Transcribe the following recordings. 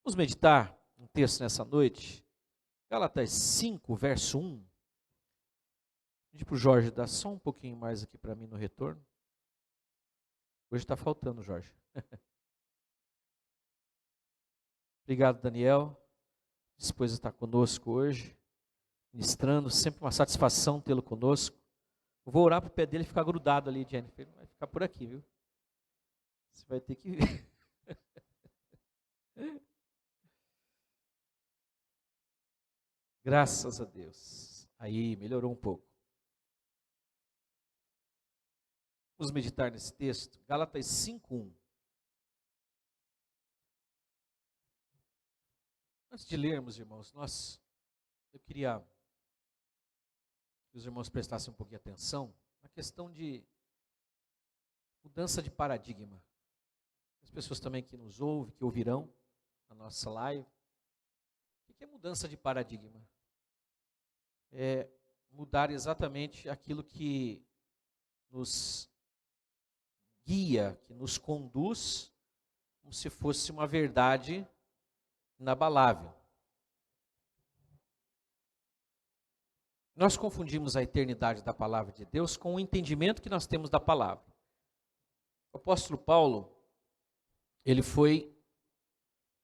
Vamos meditar um texto nessa noite, Gálatas 5, verso 1. Pedir para o Jorge dar só um pouquinho mais aqui para mim no retorno. Hoje está faltando, Jorge. Obrigado, Daniel. Disposto a estar conosco hoje, ministrando, sempre uma satisfação tê-lo conosco. Eu vou orar para o pé dele ficar grudado ali, Jennifer. Vai ficar por aqui, viu? Você vai ter que ver. Graças a Deus. Aí, melhorou um pouco. Vamos meditar nesse texto. Gálatas 5:1. Antes de lermos, irmãos, eu queria que os irmãos prestassem um pouquinho de atenção na questão de mudança de paradigma. As pessoas também que nos ouvem, que ouvirão a nossa live. O que é mudança de paradigma? É mudar exatamente aquilo que nos guia, que nos conduz, como se fosse uma verdade inabalável. Nós confundimos a eternidade da palavra de Deus com o entendimento que nós temos da palavra. O apóstolo Paulo, ele foi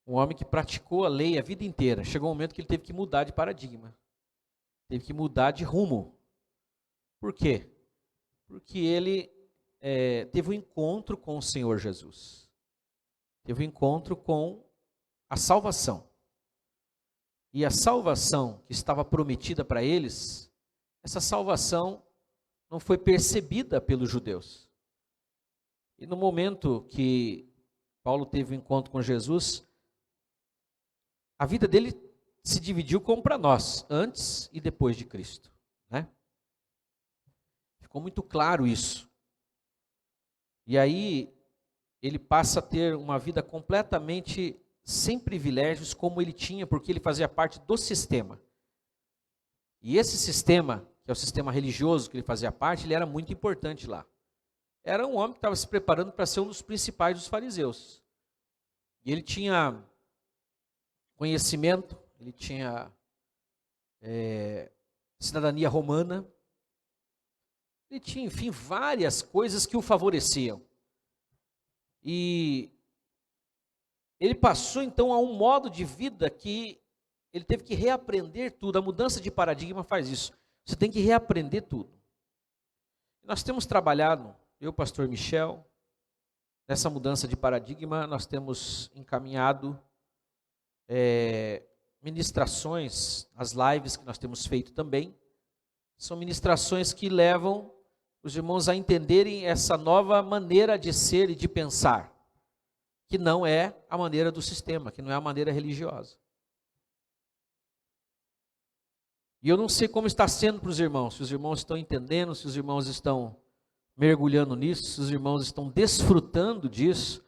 um homem que praticou a lei a vida inteira. Chegou um momento que ele teve que mudar de paradigma. Teve que mudar de rumo. Por quê? Porque ele teve um encontro com o Senhor Jesus. Teve um encontro com a salvação. E a salvação que estava prometida para eles, essa salvação não foi percebida pelos judeus. E no momento que Paulo teve um encontro com Jesus, a vida dele se dividiu como para nós, antes e depois de Cristo, né? Ficou muito claro isso. E aí, ele passa a ter uma vida completamente sem privilégios, como ele tinha, porque ele fazia parte do sistema. E esse sistema, que é o sistema religioso que ele fazia parte, ele era muito importante lá. Era um homem que estava se preparando para ser um dos principais dos fariseus. E ele tinha conhecimento, ele tinha cidadania romana, ele tinha, enfim, várias coisas que o favoreciam. E ele passou, então, a um modo de vida que ele teve que reaprender tudo. A mudança de paradigma faz isso. Você tem que reaprender tudo. Nós temos trabalhado, eu, pastor Michel, nessa mudança de paradigma, nós temos encaminhado ministrações, as lives que nós temos feito também, são ministrações que levam os irmãos a entenderem essa nova maneira de ser e de pensar, que não é a maneira do sistema, que não é a maneira religiosa. E eu não sei como está sendo para os irmãos, se os irmãos estão entendendo, se os irmãos estão mergulhando nisso, se os irmãos estão desfrutando disso.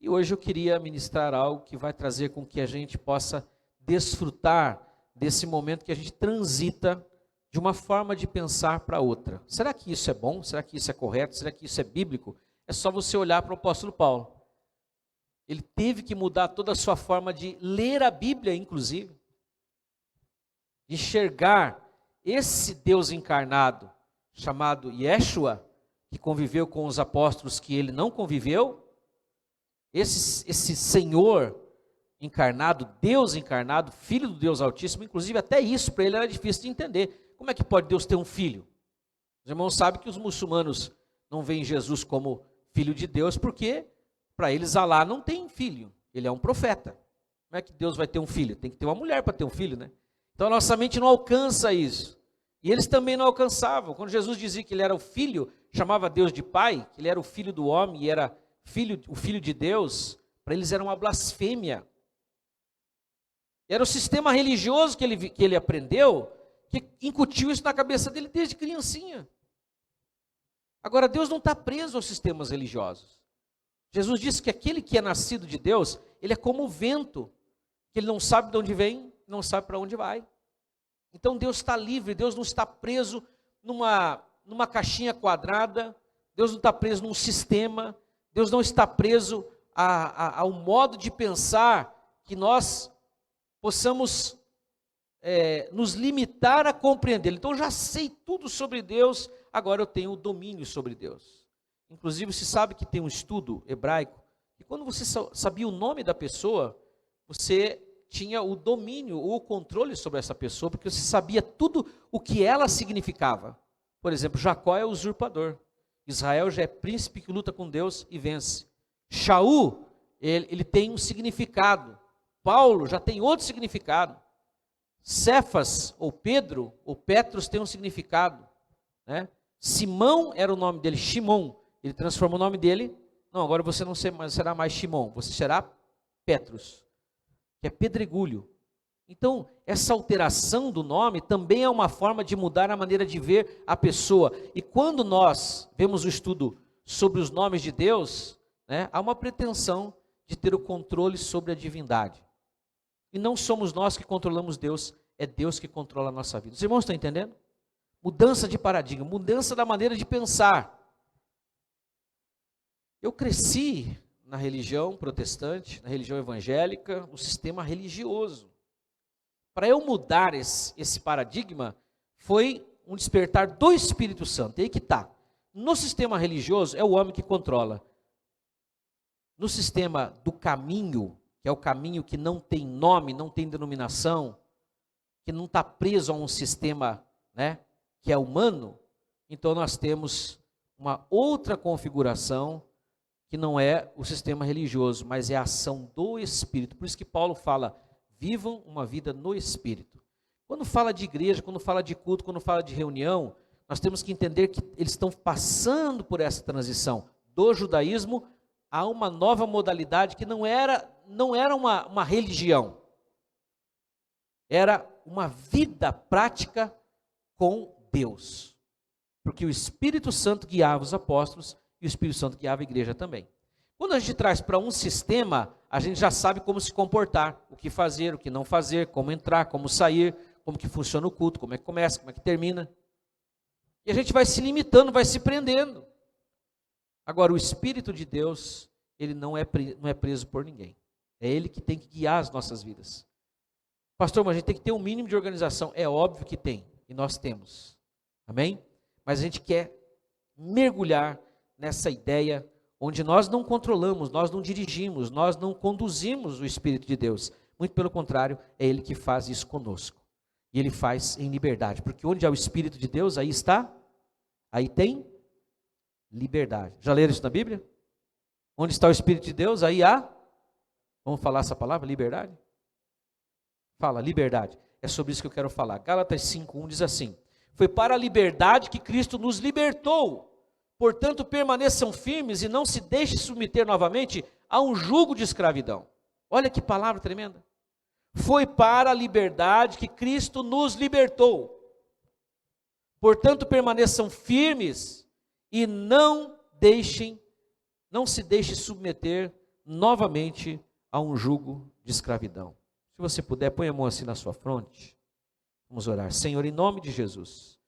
E hoje eu queria ministrar algo que vai trazer com que a gente possa desfrutar desse momento que a gente transita de uma forma de pensar para outra. Será que isso é bom? Será que isso é correto? Será que isso é bíblico? É só você olhar para o apóstolo Paulo. Ele teve que mudar toda a sua forma de ler a Bíblia, inclusive. De enxergar esse Deus encarnado, chamado Yeshua, que conviveu com os apóstolos que ele não conviveu. Esse Senhor encarnado, Deus encarnado, Filho do Deus Altíssimo, inclusive até isso para ele era difícil de entender. Como é que pode Deus ter um filho? Os irmãos sabem que os muçulmanos não veem Jesus como Filho de Deus, porque para eles Alá não tem filho, ele é um profeta. Como é que Deus vai ter um filho? Tem que ter uma mulher para ter um filho, né? Então a nossa mente não alcança isso. E eles também não alcançavam. Quando Jesus dizia que ele era o filho, chamava Deus de pai, que ele era o filho do homem e era o filho de Deus, para eles era uma blasfêmia. Era o sistema religioso que ele aprendeu, que incutiu isso na cabeça dele desde criancinha. Agora, Deus não está preso aos sistemas religiosos. Jesus disse que aquele que é nascido de Deus, ele é como o vento, que ele não sabe de onde vem, não sabe para onde vai. Então Deus está livre, Deus não está preso numa caixinha quadrada, Deus não está preso num sistema, Deus não está preso ao modo de pensar que nós possamos nos limitar a compreender. Então, eu já sei tudo sobre Deus, agora eu tenho o domínio sobre Deus. Inclusive, você sabe que tem um estudo hebraico, e quando você sabia o nome da pessoa, você tinha o domínio ou o controle sobre essa pessoa, porque você sabia tudo o que ela significava. Por exemplo, Jacó é o usurpador. Israel já é príncipe que luta com Deus e vence. Shaul, ele tem um significado. Paulo já tem outro significado. Cefas, ou Pedro, ou Petros tem um significado, né? Simão era o nome dele, Shimon. Ele transformou o nome dele. Não, agora você não será mais Shimon, você será Petros, que é pedregulho. Então, essa alteração do nome também é uma forma de mudar a maneira de ver a pessoa. E quando nós vemos o estudo sobre os nomes de Deus, né, há uma pretensão de ter o controle sobre a divindade. E não somos nós que controlamos Deus, é Deus que controla a nossa vida. Os irmãos estão entendendo? Mudança de paradigma, mudança da maneira de pensar. Eu cresci na religião protestante, na religião evangélica, no sistema religioso. Para eu mudar esse paradigma, foi um despertar do Espírito Santo. E aí que está. No sistema religioso, é o homem que controla. No sistema do caminho, que é o caminho que não tem nome, não tem denominação, que não está preso a um sistema, né, que é humano, então nós temos uma outra configuração, que não é o sistema religioso, mas é a ação do Espírito. Por isso que Paulo fala, vivam uma vida no Espírito. Quando fala de igreja, quando fala de culto, quando fala de reunião, nós temos que entender que eles estão passando por essa transição do judaísmo a uma nova modalidade que não era uma religião, era uma vida prática com Deus, porque o Espírito Santo guiava os apóstolos e o Espírito Santo guiava a igreja também. Quando a gente traz para um sistema, a gente já sabe como se comportar, o que fazer, o que não fazer, como entrar, como sair, como que funciona o culto, como é que começa, como é que termina. E a gente vai se limitando, vai se prendendo. Agora, o Espírito de Deus, ele não é preso por ninguém. É Ele que tem que guiar as nossas vidas. Pastor, mas a gente tem que ter um mínimo de organização. É óbvio que tem, e nós temos. Amém? Mas a gente quer mergulhar nessa ideia onde nós não controlamos, nós não dirigimos, nós não conduzimos o Espírito de Deus. Muito pelo contrário, é Ele que faz isso conosco. E Ele faz em liberdade. Porque onde há o Espírito de Deus, aí está, aí tem liberdade. Já leram isso na Bíblia? Onde está o Espírito de Deus, aí há, vamos falar essa palavra, liberdade? Fala, liberdade. É sobre isso que eu quero falar. Gálatas 5:1 diz assim: foi para a liberdade que Cristo nos libertou. Portanto, permaneçam firmes e não se deixem submeter novamente a um jugo de escravidão. Olha que palavra tremenda. Foi para a liberdade que Cristo nos libertou. Portanto, permaneçam firmes e não se deixem submeter novamente a um jugo de escravidão. Se você puder, põe a mão assim na sua fronte. Vamos orar. Senhor, em nome de Jesus,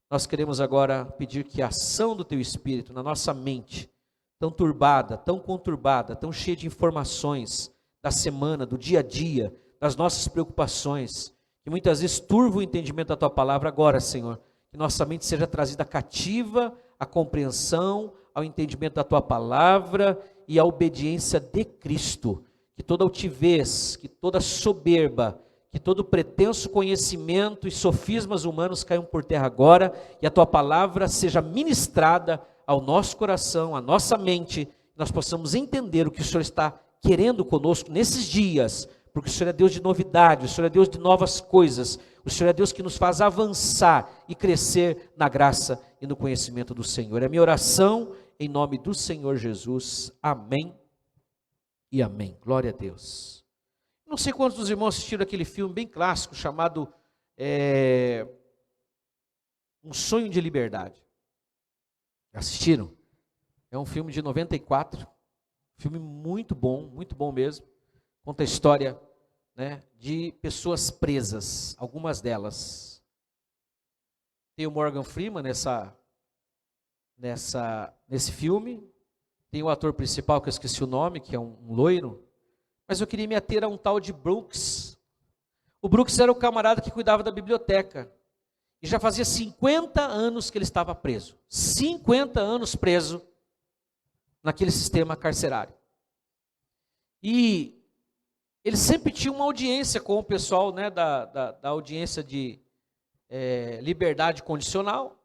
nós queremos agora pedir que a ação do Teu Espírito na nossa mente, tão turbada, tão conturbada, tão cheia de informações da semana, do dia a dia, das nossas preocupações, que muitas vezes turva o entendimento da Tua palavra agora, Senhor, que nossa mente seja trazida cativa à compreensão, ao entendimento da Tua palavra e à obediência de Cristo. Que toda altivez, que toda soberba, que todo pretenso conhecimento e sofismas humanos caiam por terra agora, e a Tua palavra seja ministrada ao nosso coração, à nossa mente, que nós possamos entender o que o Senhor está querendo conosco nesses dias, porque o Senhor é Deus de novidade, o Senhor é Deus de novas coisas, o Senhor é Deus que nos faz avançar e crescer na graça e no conhecimento do Senhor. É a minha oração em nome do Senhor Jesus. Amém e amém. Glória a Deus. Não sei quantos dos irmãos assistiram aquele filme bem clássico chamado Um Sonho de Liberdade. Assistiram? É um filme de 94, filme muito bom mesmo. Conta a história, né, de pessoas presas, algumas delas. Tem o Morgan Freeman nesse filme. Tem o ator principal, que eu esqueci o nome, que é um loiro. Mas eu queria me ater a um tal de Brooks. O Brooks era o camarada que cuidava da biblioteca. E já fazia 50 anos que ele estava preso. 50 anos preso naquele sistema carcerário. E ele sempre tinha uma audiência com o pessoal, né, da audiência de liberdade condicional,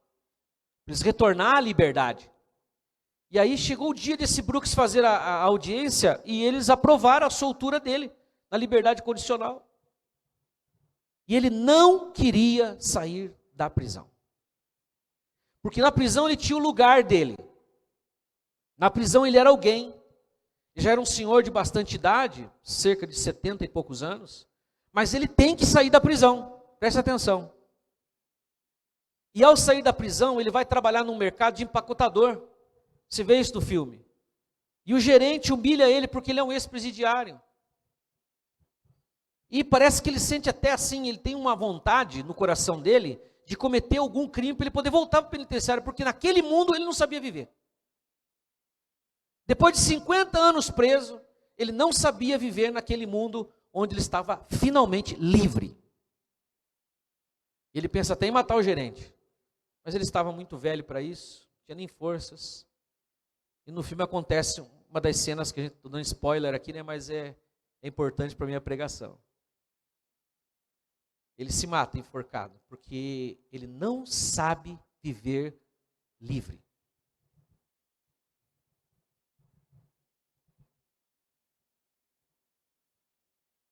para eles retornar à liberdade. E aí chegou o dia desse Brooks fazer a audiência e eles aprovaram a soltura dele na liberdade condicional. E ele não queria sair da prisão. Porque na prisão ele tinha o lugar dele. Na prisão ele era alguém. Ele já era um senhor de bastante idade, cerca de 70 e poucos anos. Mas ele tem que sair da prisão. Preste atenção. E ao sair da prisão, ele vai trabalhar num mercado de empacotador. Você vê isso no filme. E o gerente humilha ele porque ele é um ex-presidiário. E parece que ele sente até assim, ele tem uma vontade no coração dele de cometer algum crime para ele poder voltar para o penitenciário, porque naquele mundo ele não sabia viver. Depois de 50 anos preso, ele não sabia viver naquele mundo onde ele estava finalmente livre. Ele pensa até em matar o gerente, mas ele estava muito velho para isso, não tinha nem forças. E no filme acontece uma das cenas que a gente está dando spoiler aqui, né, mas é importante para a minha pregação. Ele se mata enforcado, porque ele não sabe viver livre.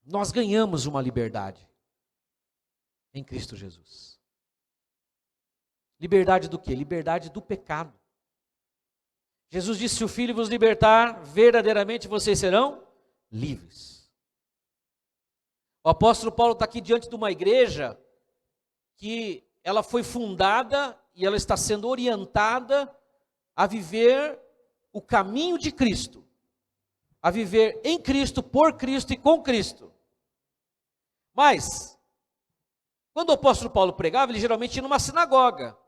Nós ganhamos uma liberdade em Cristo Jesus. Liberdade do quê? Liberdade do pecado. Jesus disse: se o Filho vos libertar, verdadeiramente vocês serão livres. O apóstolo Paulo está aqui diante de uma igreja que ela foi fundada e ela está sendo orientada a viver o caminho de Cristo, a viver em Cristo, por Cristo e com Cristo. Mas, quando o apóstolo Paulo pregava, ele geralmente ia numa sinagoga.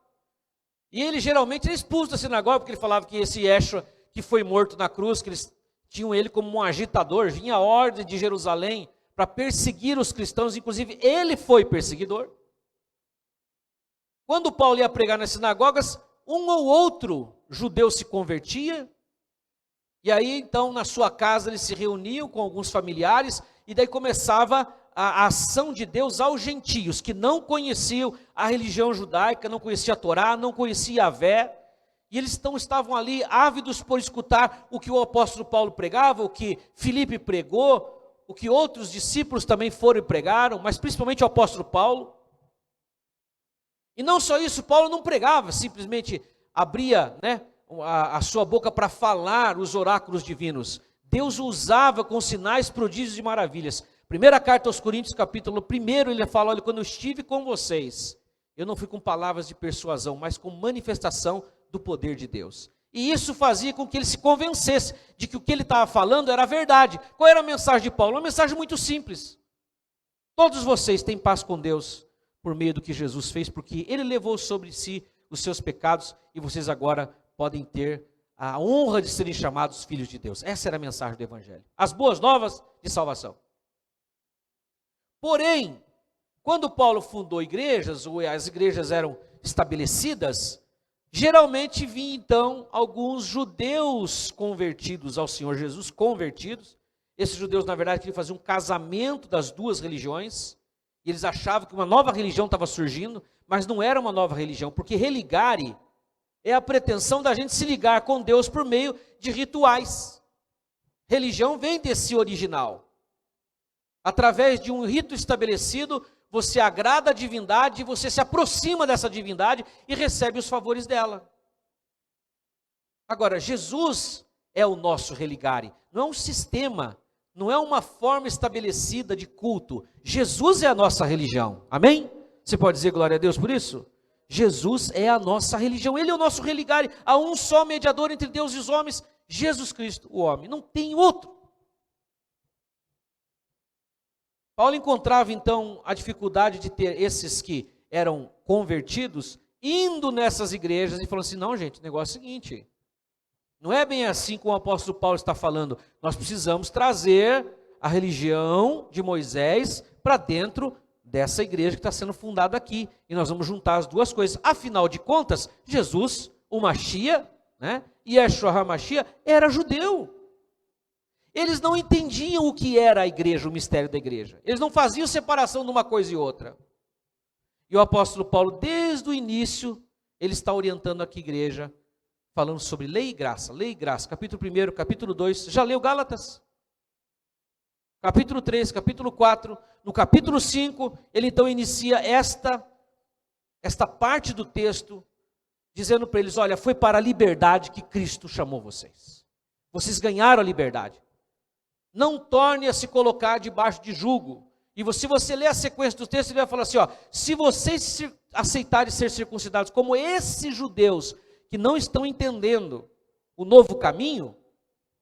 E ele geralmente era expulso da sinagoga, porque ele falava que esse Yeshua que foi morto na cruz, que eles tinham ele como um agitador, vinha a ordem de Jerusalém para perseguir os cristãos, inclusive ele foi perseguidor. Quando Paulo ia pregar nas sinagogas, um ou outro judeu se convertia, e aí então na sua casa eles se reuniam com alguns familiares, e daí começava a ação de Deus aos gentios, que não conheciam a religião judaica, não conheciam a Torá, não conheciam a Vé, e eles estavam ali ávidos por escutar o que o apóstolo Paulo pregava, o que Filipe pregou, o que outros discípulos também foram e pregaram, mas principalmente o apóstolo Paulo. E não só isso, Paulo não pregava, simplesmente abria, né, a sua boca para falar os oráculos divinos. Deus o usava com sinais, prodígios e maravilhas. Primeira carta aos Coríntios, capítulo 1, ele fala: olha, quando eu estive com vocês, eu não fui com palavras de persuasão, mas com manifestação do poder de Deus. E isso fazia com que ele se convencesse de que o que ele estava falando era a verdade. Qual era a mensagem de Paulo? Uma mensagem muito simples. Todos vocês têm paz com Deus por meio do que Jesus fez, porque ele levou sobre si os seus pecados e vocês agora podem ter a honra de serem chamados filhos de Deus. Essa era a mensagem do Evangelho. As boas novas de salvação. Porém, quando Paulo fundou igrejas, ou as igrejas eram estabelecidas, geralmente vinham então alguns judeus convertidos ao Senhor Jesus, convertidos. Esses judeus, na verdade, queriam fazer um casamento das duas religiões, e eles achavam que uma nova religião estava surgindo, mas não era uma nova religião, porque religare é a pretensão da gente se ligar com Deus por meio de rituais. Religião vem desse original. Através de um rito estabelecido, você agrada a divindade, você se aproxima dessa divindade e recebe os favores dela. Agora, Jesus é o nosso religare, não é um sistema, não é uma forma estabelecida de culto. Jesus é a nossa religião, amém? Você pode dizer glória a Deus por isso? Jesus é a nossa religião, Ele é o nosso religare, há um só mediador entre Deus e os homens, Jesus Cristo, o homem, não tem outro. Paulo encontrava então a dificuldade de ter esses que eram convertidos, indo nessas igrejas e falando assim: não, gente, o negócio é o seguinte, não é bem assim como o apóstolo Paulo está falando, nós precisamos trazer a religião de Moisés para dentro dessa igreja que está sendo fundada aqui. E nós vamos juntar as duas coisas. Afinal de contas, Jesus, o Mashiach, né, e Yeshua HaMashiach era judeu. Eles não entendiam o que era a igreja, o mistério da igreja. Eles não faziam separação de uma coisa e outra. E o apóstolo Paulo, desde o início, ele está orientando aqui a igreja, falando sobre lei e graça, capítulo 1, capítulo 2, já leu Gálatas? Capítulo 3, capítulo 4, no capítulo 5, ele então inicia esta parte do texto, dizendo para eles, olha, foi para a liberdade que Cristo chamou vocês. Vocês ganharam a liberdade. Não torne a se colocar debaixo de jugo. E se você ler a sequência do texto, ele vai falar assim, ó, se vocês aceitarem ser circuncidados como esses judeus que não estão entendendo o novo caminho,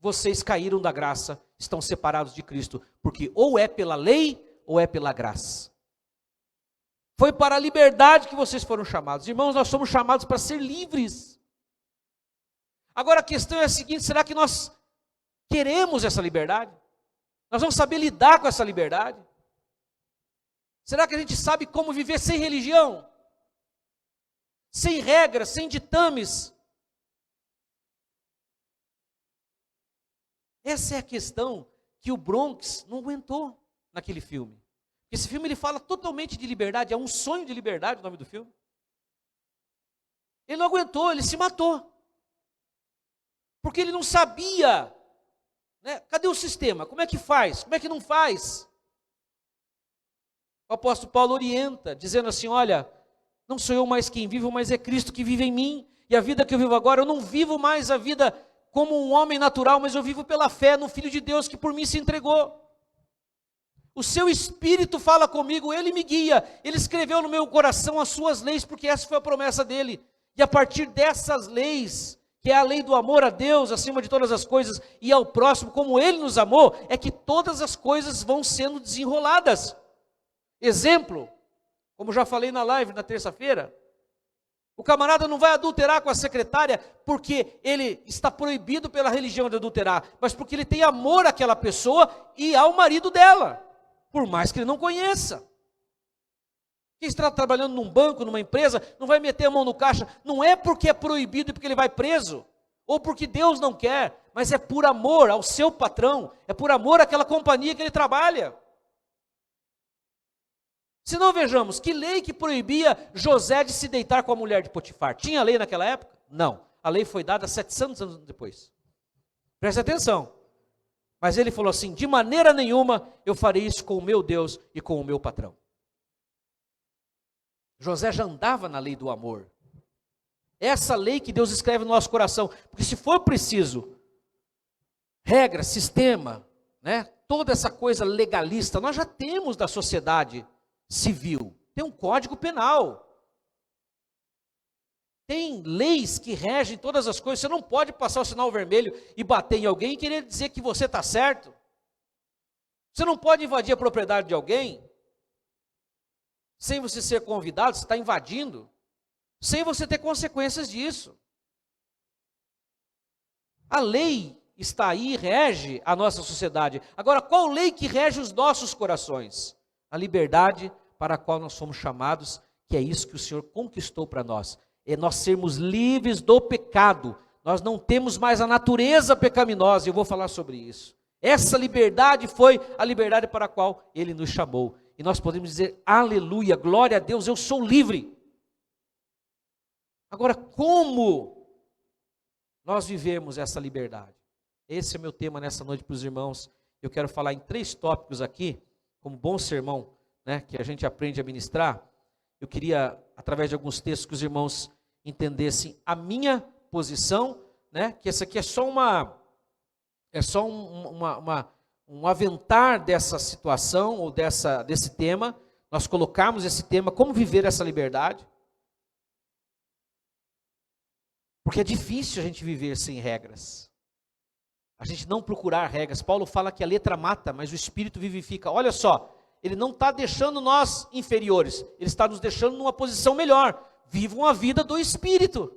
vocês caíram da graça, estão separados de Cristo, porque ou é pela lei ou é pela graça. Foi para a liberdade que vocês foram chamados. Irmãos, nós somos chamados para ser livres. Agora a questão é a seguinte, será que nós queremos essa liberdade? Nós vamos saber lidar com essa liberdade? Será que a gente sabe como viver sem religião? Sem regras, sem ditames? Essa é a questão que o Bronx não aguentou naquele filme. Esse filme ele fala totalmente de liberdade, é um sonho de liberdade o nome do filme. Ele não aguentou, ele se matou. Porque ele não sabia, né? Cadê o sistema? Como é que faz? Como é que não faz? O apóstolo Paulo orienta, dizendo assim, olha, não sou eu mais quem vivo, mas é Cristo que vive em mim. E a vida que eu vivo agora, eu não vivo mais a vida como um homem natural, mas eu vivo pela fé no Filho de Deus que por mim se entregou. O seu Espírito fala comigo, Ele me guia. Ele escreveu no meu coração as suas leis, porque essa foi a promessa dEle. E a partir dessas leis, que é a lei do amor a Deus, acima de todas as coisas, e ao próximo, como Ele nos amou, é que todas as coisas vão sendo desenroladas. Exemplo, como já falei na live na terça-feira, o camarada não vai adulterar com a secretária porque ele está proibido pela religião de adulterar, mas porque ele tem amor àquela pessoa e ao marido dela, por mais que ele não conheça. Quem está trabalhando num banco, numa empresa, não vai meter a mão no caixa, não é porque é proibido e porque ele vai preso, ou porque Deus não quer, mas é por amor ao seu patrão, é por amor àquela companhia que ele trabalha. Se não, vejamos, que lei que proibia José de se deitar com a mulher de Potifar? Tinha lei naquela época? Não. A lei foi dada 700 anos depois. Preste atenção. Mas ele falou assim, de maneira nenhuma eu farei isso com o meu Deus e com o meu patrão. José já andava na lei do amor. Essa lei que Deus escreve no nosso coração. Porque se for preciso, regra, sistema, né, toda essa coisa legalista, nós já temos da sociedade civil, tem um código penal, tem leis que regem todas as coisas. Você não pode passar o sinal vermelho e bater em alguém e querer dizer que você está certo. Você não pode invadir a propriedade de alguém sem você ser convidado, você está invadindo, sem você ter consequências disso. A lei está aí, rege a nossa sociedade. Agora, qual lei que rege os nossos corações? A liberdade para a qual nós somos chamados, que é isso que o Senhor conquistou para nós. É nós sermos livres do pecado. Nós não temos mais a natureza pecaminosa, eu vou falar sobre isso. Essa liberdade foi a liberdade para a qual Ele nos chamou. E nós podemos dizer, aleluia, glória a Deus, eu sou livre. Agora, como nós vivemos essa liberdade? Esse é meu tema nessa noite para os irmãos. Eu quero falar em 3 tópicos aqui, como bom sermão, né, que a gente aprende a ministrar. Eu queria, através de alguns textos, que os irmãos entendessem a minha posição, né, que essa aqui é só um aventar dessa situação, ou desse tema. Nós colocarmos esse tema, como viver essa liberdade. Porque é difícil a gente viver sem regras. A gente não procurar regras. Paulo fala que a letra mata, mas o Espírito vivifica. Olha só, ele não está deixando nós inferiores, ele está nos deixando numa posição melhor. Vivam a vida do Espírito,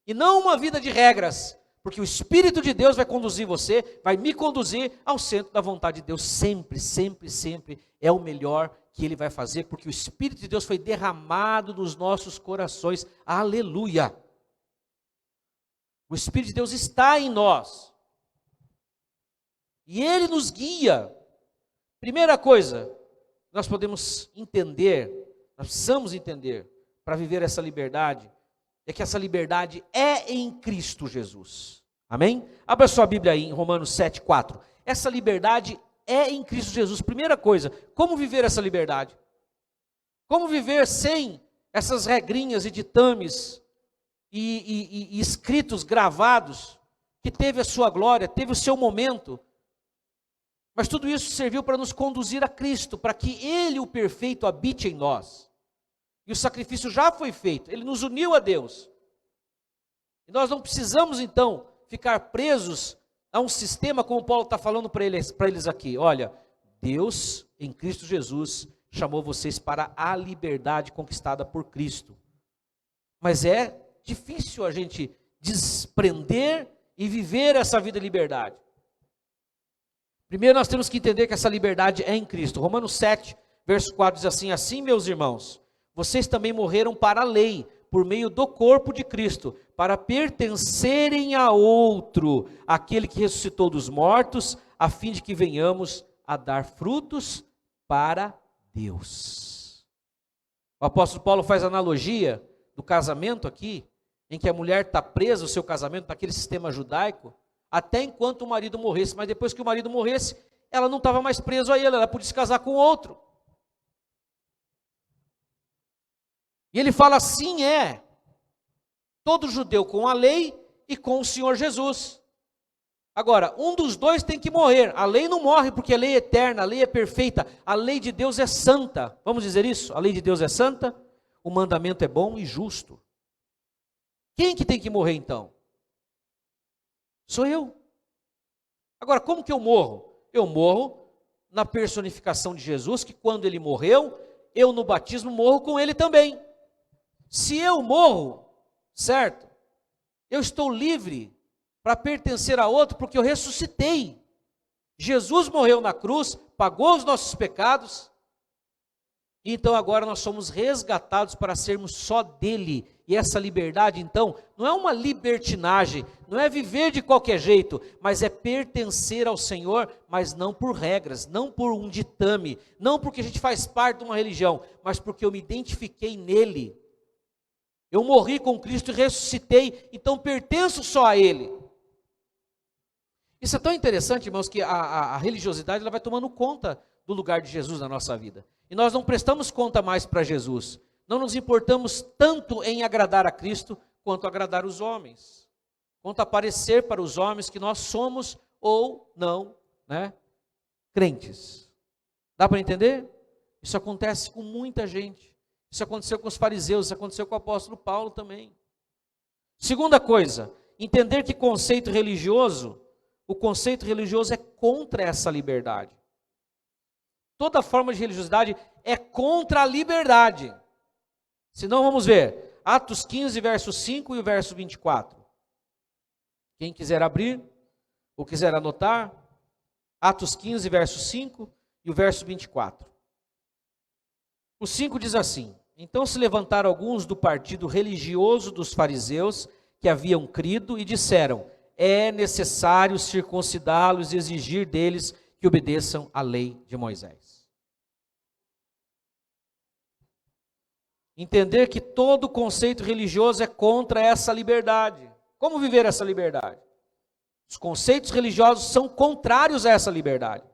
e não uma vida de regras, Porque o Espírito de Deus vai conduzir você, vai me conduzir ao centro da vontade de Deus. Sempre, sempre, sempre é o melhor que Ele vai fazer, porque o Espírito de Deus foi derramado nos nossos corações. Aleluia! O Espírito de Deus está em nós. E Ele nos guia. Primeira coisa, nós podemos entender, nós precisamos entender, para viver essa liberdade, é que essa liberdade é em Cristo Jesus. Amém? Abra sua Bíblia aí em Romanos 7,4. Essa liberdade é em Cristo Jesus. Primeira coisa, como viver essa liberdade? Como viver sem essas regrinhas e ditames e escritos gravados, que teve a sua glória, teve o seu momento, mas tudo isso serviu para nos conduzir a Cristo, para que Ele, o perfeito, habite em nós. E o sacrifício já foi feito, Ele nos uniu a Deus. E nós não precisamos então ficar presos a um sistema, como Paulo está falando para eles aqui. Olha, Deus em Cristo Jesus chamou vocês para a liberdade conquistada por Cristo. Mas é difícil a gente desprender e viver essa vida de liberdade. Primeiro nós temos que entender que essa liberdade é em Cristo. Romanos 7, verso 4 diz assim: assim, meus irmãos, vocês também morreram para a lei, por meio do corpo de Cristo, para pertencerem a outro, aquele que ressuscitou dos mortos, a fim de que venhamos a dar frutos para Deus. O apóstolo Paulo faz analogia do casamento aqui, em que a mulher está presa, o seu casamento, naquele sistema judaico, até enquanto o marido morresse, mas depois que o marido morresse, ela não estava mais presa a ele, ela podia se casar com outro. E ele fala assim, todo judeu com a lei e com o Senhor Jesus. Agora, um dos dois tem que morrer. A lei não morre porque a lei é eterna, a lei é perfeita, a lei de Deus é santa. Vamos dizer isso? A lei de Deus é santa, o mandamento é bom e justo. Quem que tem que morrer então? Sou eu. Agora, como que eu morro? Eu morro na personificação de Jesus, que quando ele morreu, eu no batismo morro com ele também. Se eu morro, certo? Eu estou livre para pertencer a outro, porque eu ressuscitei. Jesus morreu na cruz, pagou os nossos pecados, e então agora nós somos resgatados para sermos só dele. E essa liberdade, então, não é uma libertinagem, não é viver de qualquer jeito, mas é pertencer ao Senhor, mas não por regras, não por um ditame, não porque a gente faz parte de uma religião, mas porque eu me identifiquei nele. Eu morri com Cristo e ressuscitei, então pertenço só a Ele. Isso é tão interessante, irmãos, que a religiosidade ela vai tomando conta do lugar de Jesus na nossa vida. E nós não prestamos conta mais para Jesus. Não nos importamos tanto em agradar a Cristo, quanto agradar os homens. Quanto aparecer para os homens que nós somos ou não, crentes. Dá para entender? Isso acontece com muita gente. Isso aconteceu com os fariseus, isso aconteceu com o apóstolo Paulo também. Segunda coisa, entender que o conceito religioso é contra essa liberdade. Toda forma de religiosidade é contra a liberdade. Se não, vamos ver, Atos 15, verso 5 e o verso 24. Quem quiser abrir, ou quiser anotar, Atos 15, verso 5 e o verso 24. O 5 diz assim: então se levantaram alguns do partido religioso dos fariseus que haviam crido e disseram: é necessário circuncidá-los e exigir deles que obedeçam à lei de Moisés. Entender que todo conceito religioso é contra essa liberdade. Como viver essa liberdade? Os conceitos religiosos são contrários a essa liberdade.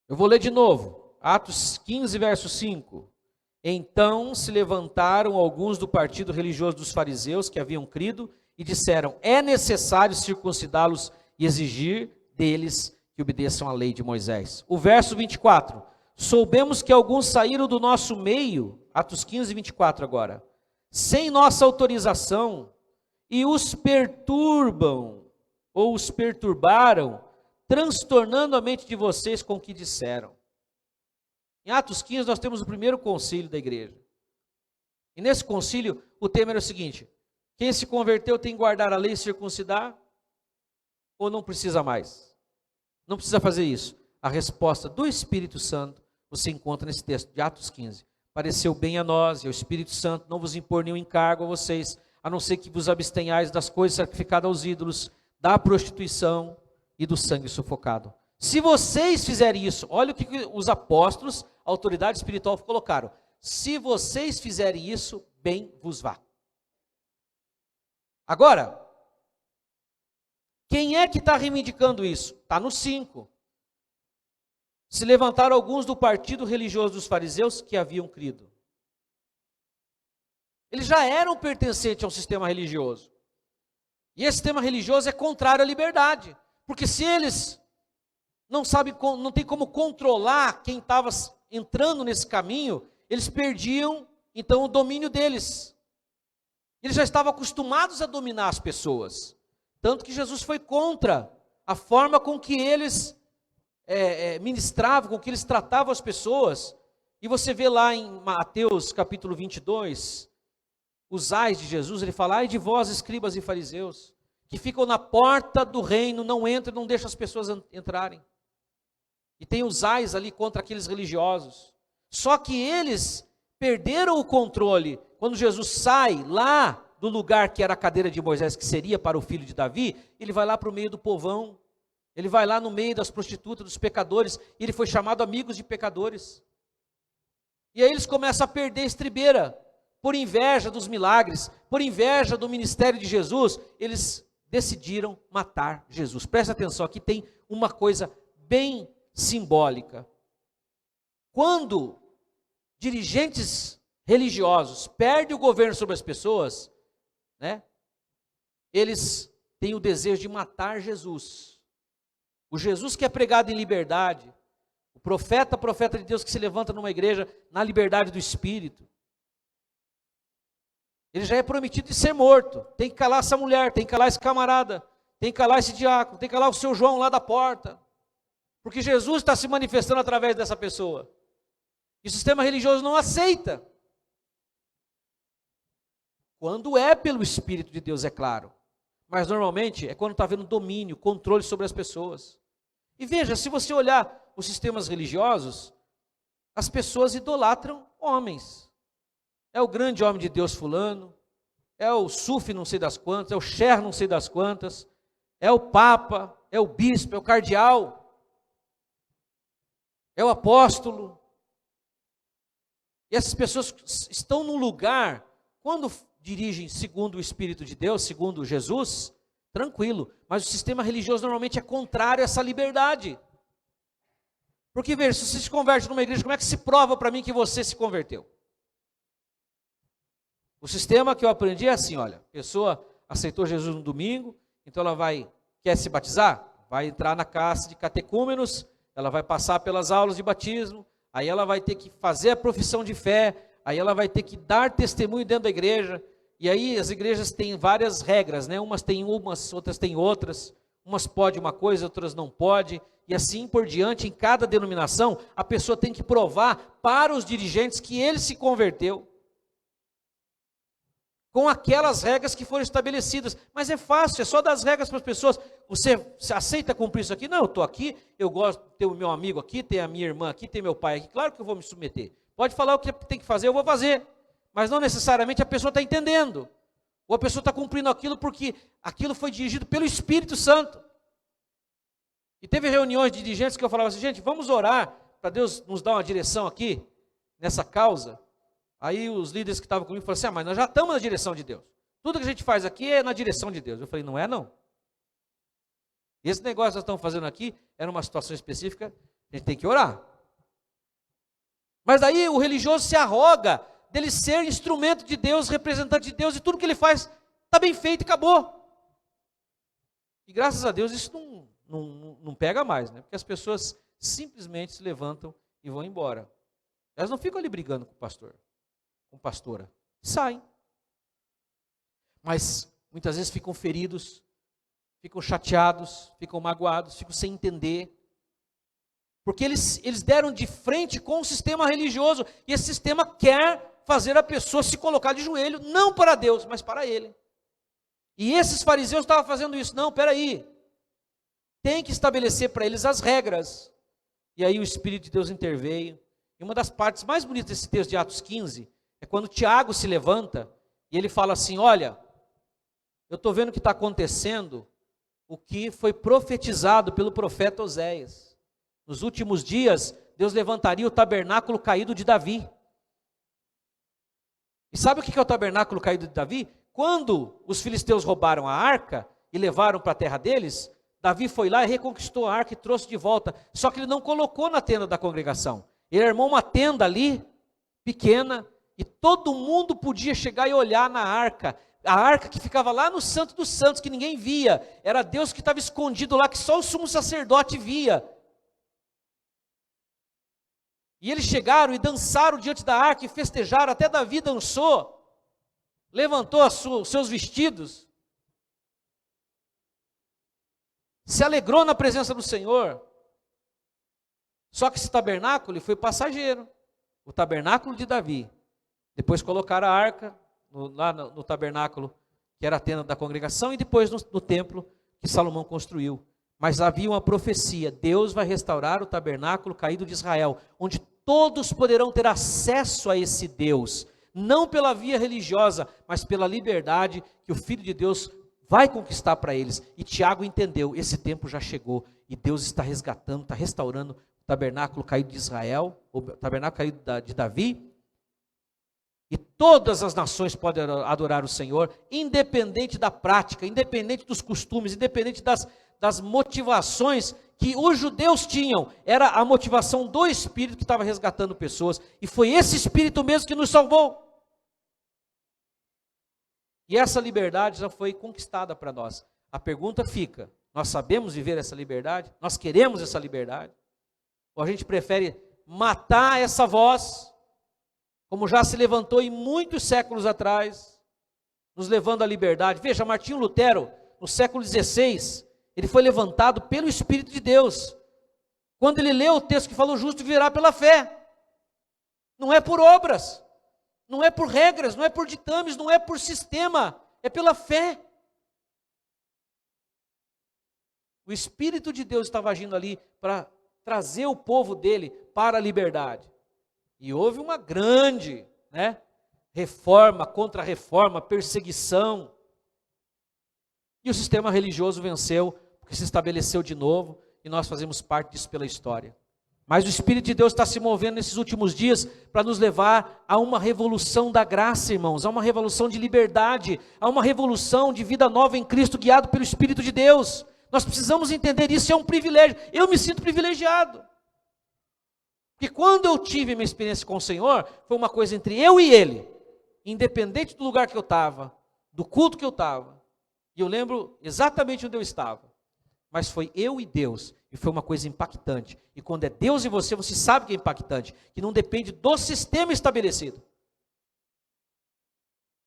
Eu vou ler de novo, Atos 15, verso 5. Então se levantaram alguns do partido religioso dos fariseus que haviam crido e disseram: é necessário circuncidá-los e exigir deles que obedeçam à lei de Moisés. O verso 24. Soubemos que alguns saíram do nosso meio, Atos 15, 24 agora, sem nossa autorização, e os perturbam, ou os perturbaram, transtornando a mente de vocês com o que disseram. Em Atos 15 nós temos o primeiro concílio da igreja. E nesse concílio, o tema era o seguinte: quem se converteu tem que guardar a lei e circuncidar? Ou não precisa mais? Não precisa fazer isso. A resposta do Espírito Santo você encontra nesse texto de Atos 15. Pareceu bem a nós e ao Espírito Santo não vos impor nenhum encargo a vocês, a não ser que vos abstenhais das coisas sacrificadas aos ídolos, da prostituição e do sangue sufocado. Se vocês fizerem isso, olha o que os apóstolos, a autoridade espiritual, colocaram: se vocês fizerem isso, bem vos vá. Agora, quem é que está reivindicando isso? Está no 5. Se levantaram alguns do partido religioso dos fariseus que haviam crido. Eles já eram pertencentes ao sistema religioso. E esse sistema religioso é contrário à liberdade. Porque se eles não tem como controlar quem estava entrando nesse caminho, eles perdiam, então, o domínio deles. Eles já estavam acostumados a dominar as pessoas. Tanto que Jesus foi contra a forma com que eles ministravam, com que eles tratavam as pessoas. E você vê lá em Mateus capítulo 22, os ais de Jesus, ele fala: ai de vós, escribas e fariseus, que ficam na porta do reino, não entram, não deixam as pessoas entrarem. E tem os ais ali contra aqueles religiosos. Só que eles perderam o controle. Quando Jesus sai lá do lugar que era a cadeira de Moisés, que seria para o filho de Davi, ele vai lá para o meio do povão. Ele vai lá no meio das prostitutas, dos pecadores, e ele foi chamado amigos de pecadores. E aí eles começam a perder a estribeira, por inveja dos milagres, por inveja do ministério de Jesus, eles decidiram matar Jesus. Presta atenção, aqui tem uma coisa bem simbólica. Quando dirigentes religiosos perdem o governo sobre as pessoas, né, eles têm o desejo de matar Jesus. O Jesus que é pregado em liberdade, o profeta de Deus que se levanta numa igreja na liberdade do Espírito, ele já é prometido de ser morto. Tem que calar essa mulher, tem que calar esse camarada, tem que calar esse diácono, tem que calar o seu João lá da porta, porque Jesus está se manifestando através dessa pessoa. E o sistema religioso não aceita. Quando é pelo Espírito de Deus, é claro. Mas normalmente é quando está havendo domínio, controle sobre as pessoas. E veja, se você olhar os sistemas religiosos, as pessoas idolatram homens. É o grande homem de Deus fulano, é o sufi não sei das quantas, é o Cher não sei das quantas, é o papa, é o bispo, é o cardeal, é o apóstolo. E essas pessoas estão num lugar, quando dirigem segundo o Espírito de Deus, segundo Jesus, tranquilo. Mas o sistema religioso normalmente é contrário a essa liberdade. Porque veja, se você se converte numa igreja, como é que se prova para mim que você se converteu? O sistema que eu aprendi é assim, olha, a pessoa aceitou Jesus no domingo, então ela quer se batizar? Vai entrar na classe de catecúmenos, ela vai passar pelas aulas de batismo, aí ela vai ter que fazer a profissão de fé, aí ela vai ter que dar testemunho dentro da igreja, e aí as igrejas têm várias regras, né? Umas têm umas, outras têm outras, umas pode uma coisa, outras não pode, e assim por diante, em cada denominação, a pessoa tem que provar para os dirigentes que ele se converteu, com aquelas regras que foram estabelecidas. Mas é fácil, é só dar as regras para as pessoas. Você aceita cumprir isso aqui? Não, eu estou aqui, eu gosto de ter o meu amigo aqui, tem a minha irmã aqui, tem meu pai aqui, claro que eu vou me submeter. Pode falar o que tem que fazer, eu vou fazer. Mas não necessariamente a pessoa está entendendo. Ou a pessoa está cumprindo aquilo porque aquilo foi dirigido pelo Espírito Santo. E teve reuniões de dirigentes que eu falava assim, gente, vamos orar para Deus nos dar uma direção aqui, nessa causa. Aí os líderes que estavam comigo falaram assim, mas nós já estamos na direção de Deus. Tudo que a gente faz aqui é na direção de Deus. Eu falei, não é não. Esse negócio que nós estamos fazendo aqui é numa situação específica, a gente tem que orar. Mas daí o religioso se arroga dele ser instrumento de Deus, representante de Deus, e tudo que ele faz está bem feito e acabou. E graças a Deus isso não pega mais, né? Porque as pessoas simplesmente se levantam e vão embora. Elas não ficam ali brigando com o pastor, com pastora, saem. Mas muitas vezes ficam feridos, ficam chateados, ficam magoados, ficam sem entender. Porque eles deram de frente com o sistema religioso, e esse sistema quer fazer a pessoa se colocar de joelho, não para Deus, mas para ele. E esses fariseus estavam fazendo isso. Não, peraí, tem que estabelecer para eles as regras. E aí o Espírito de Deus interveio. E uma das partes mais bonitas desse texto de Atos 15, é quando Tiago se levanta, e ele fala assim, olha, eu estou vendo o que está acontecendo, o que foi profetizado pelo profeta Oséias. Nos últimos dias, Deus levantaria o tabernáculo caído de Davi. E sabe o que é o tabernáculo caído de Davi? Quando os filisteus roubaram a arca e levaram para a terra deles, Davi foi lá e reconquistou a arca e trouxe de volta. Só que ele não colocou na tenda da congregação. Ele armou uma tenda ali, pequena, e todo mundo podia chegar e olhar na arca. A arca que ficava lá no Santo dos Santos, que ninguém via. Era Deus que estava escondido lá, que só o sumo sacerdote via. E eles chegaram e dançaram diante da arca e festejaram, até Davi dançou, levantou os seus vestidos, se alegrou na presença do Senhor. Só que esse tabernáculo foi passageiro, o tabernáculo de Davi. Depois colocaram a arca lá no tabernáculo, que era a tenda da congregação, e depois no templo que Salomão construiu. Mas havia uma profecia, Deus vai restaurar o tabernáculo caído de Israel, onde todos poderão ter acesso a esse Deus, não pela via religiosa, mas pela liberdade que o Filho de Deus vai conquistar para eles. E Tiago entendeu, esse tempo já chegou, e Deus está resgatando, está restaurando o tabernáculo caído de Israel, o tabernáculo caído de Davi, e todas as nações podem adorar o Senhor, independente da prática, independente dos costumes, independente das motivações que os judeus tinham. Era a motivação do Espírito que estava resgatando pessoas, e foi esse Espírito mesmo que nos salvou. E essa liberdade já foi conquistada para nós. A pergunta fica, nós sabemos viver essa liberdade? Nós queremos essa liberdade? Ou a gente prefere matar essa voz, como já se levantou em muitos séculos atrás, nos levando à liberdade? Veja, Martinho Lutero, no século XVI, ele foi levantado pelo Espírito de Deus. Quando ele leu o texto que falou, justo viverá pela fé. Não é por obras, não é por regras, não é por ditames, não é por sistema, é pela fé. O Espírito de Deus estava agindo ali para trazer o povo dele para a liberdade. E houve uma grande, reforma, contra-reforma, perseguição. E o sistema religioso venceu, porque se estabeleceu de novo, e nós fazemos parte disso pela história. Mas o Espírito de Deus está se movendo nesses últimos dias para nos levar a uma revolução da graça, irmãos, a uma revolução de liberdade, a uma revolução de vida nova em Cristo, guiado pelo Espírito de Deus. Nós precisamos entender isso, é um privilégio. Eu me sinto privilegiado. Porque quando eu tive minha experiência com o Senhor, foi uma coisa entre eu e Ele, independente do lugar que eu estava, do culto que eu estava. E eu lembro exatamente onde eu estava. Mas foi eu e Deus, e foi uma coisa impactante. E quando é Deus e você sabe que é impactante, que não depende do sistema estabelecido.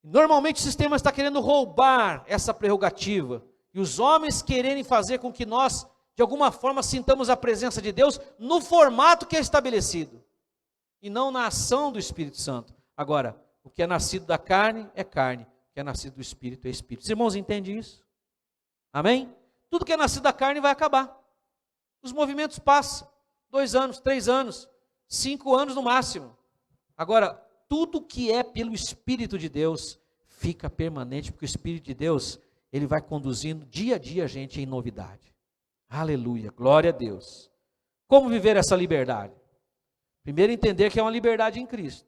Normalmente o sistema está querendo roubar essa prerrogativa, e os homens quererem fazer com que nós, de alguma forma, sintamos a presença de Deus no formato que é estabelecido, e não na ação do Espírito Santo. Agora, o que é nascido da carne é carne, o que é nascido do Espírito é Espírito. Os irmãos entendem isso? Amém? Tudo que é nascido da carne vai acabar. Os movimentos passam, 2 anos, 3 anos, 5 anos no máximo. Agora, tudo que é pelo Espírito de Deus fica permanente, porque o Espírito de Deus, ele vai conduzindo dia a dia a gente em novidade. Aleluia, glória a Deus. Como viver essa liberdade? Primeiro, entender que é uma liberdade em Cristo.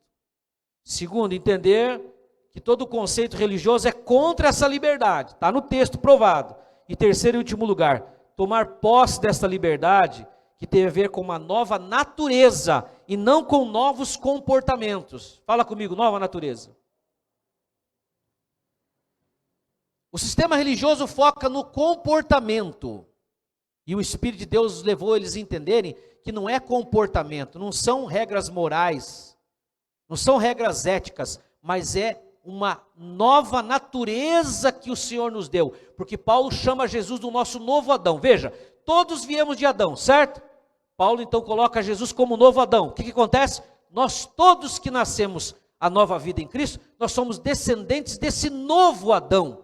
Segundo, entender que todo o conceito religioso é contra essa liberdade. Está no texto provado. E terceiro e último lugar, tomar posse dessa liberdade, que tem a ver com uma nova natureza, e não com novos comportamentos. Fala comigo, nova natureza. O sistema religioso foca no comportamento. E o Espírito de Deus levou eles a entenderem que não é comportamento, não são regras morais, não são regras éticas, mas é uma nova natureza que o Senhor nos deu. Porque Paulo chama Jesus do nosso novo Adão. Veja, todos viemos de Adão, certo? Paulo então coloca Jesus como novo Adão. O que acontece? Nós todos que nascemos a nova vida em Cristo, nós somos descendentes desse novo Adão.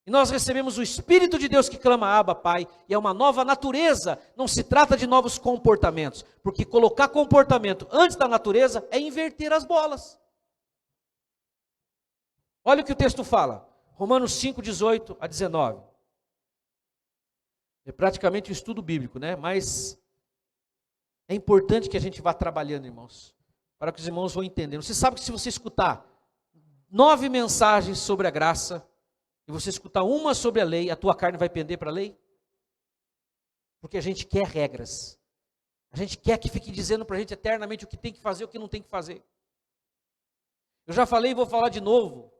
E nós recebemos o Espírito de Deus que clama, Abba, Pai, e é uma nova natureza. Não se trata de novos comportamentos, porque colocar comportamento antes da natureza é inverter as bolas. Olha o que o texto fala, Romanos 5, 18 a 19. É praticamente um estudo bíblico, né? Mas é importante que a gente vá trabalhando, irmãos, para que os irmãos vão entendendo. Você sabe que se você escutar 9 mensagens sobre a graça, e você escutar uma sobre a lei, a tua carne vai pender para a lei? Porque a gente quer regras. A gente quer que fique dizendo para a gente eternamente o que tem que fazer e o que não tem que fazer. Eu já falei e vou falar de novo.